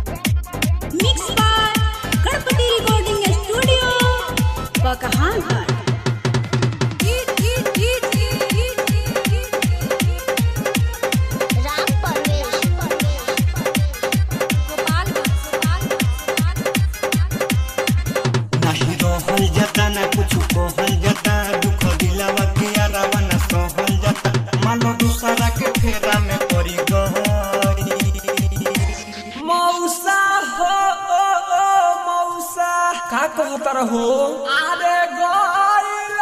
Mix by Ganpati recording studio बकहान घाट। नहीं रहल जाता ना कुछ कहल जाता, दुख दिलावा के आरावा ना सहल जाता, मानो दूसरा के फेरा में पड़ी गई। मौसा हो मौसा का कहता रहो? अरे गइल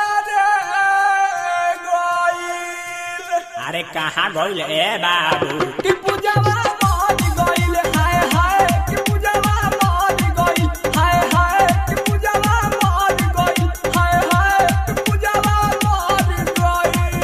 अरे कहाँ गइल ए बाबू? कि पूजावा मर गइल, हाय हाय कि पूजावा मर गइल, हाय हाय कि पूजावा मर गइल, हाय हाय कि पूजावा मर गइल।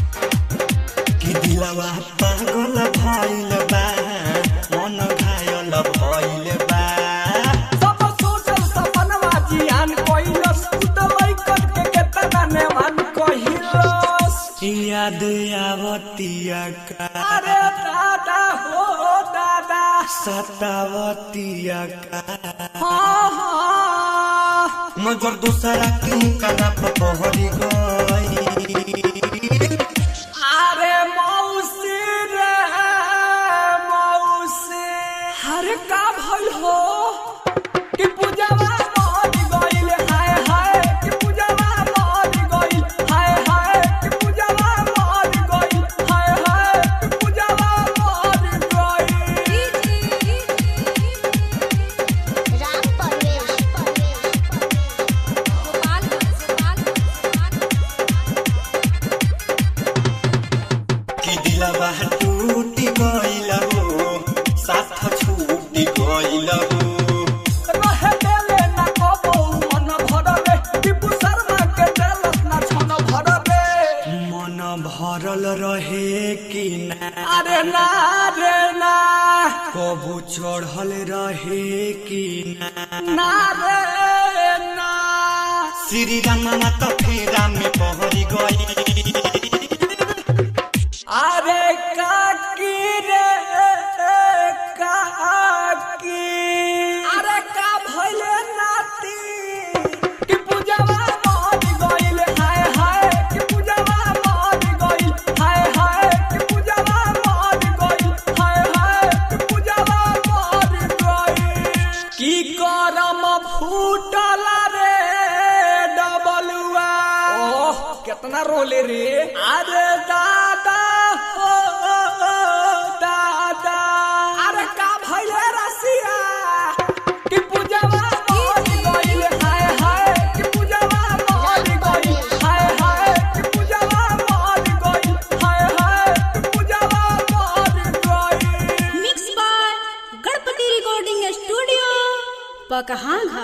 कि दिलावा पागल भइल बा, मन घायल भइल बा। सब सोचल सपनवा जियान कइलस, उतलै करके केतना नेवान कहिलस। याद आवतिया का अरे दादा हो दादा, सतावतिया का हाँ हाँ मगर दूसरा के मुकाना पर पहरी गई। अरे मौसी रे मौसी, हर का भइल हो? कि पूजावा मर गइल, हाय हाय कि पूजावा मर गइल, हाय हाय कि पूजावा मर गइल, हाय हाय कि पूजावा मर गइल। कि दिलवा टूटी गइल हो, साथ छूटी गइल हो। रहे देले ना कबो मन भरले, टिपू शर्मा के देलस ना छन भरले। मन भरल रहे कि ना, अरे ना रे ना, कबू चढ़ल रहे कि ना। ना रे ना। श्री रामा तो फेरा में पहरी गई। अरे काकी रे काकी, अरे का भइले नाती? कि पूजावा मर गइल, हाय हाय कि पूजावा मर गइल, हाय हाय कि पूजावा मर गइल, हाय हाय कि पूजावा मर गइल। की करम फूटल रे डबलुआ, ओह कितना रोले रे। अरे दादा हो दादा, अरे का भइले रसिया? कि पूजावा मर गइल, हाय हाय कि पूजावा मर गइल, हाय हाय कि पूजावा मर गइल, हाय हाय कि पूजावा मर गइल। Mix by Ganpati recording studio बकहान घाट।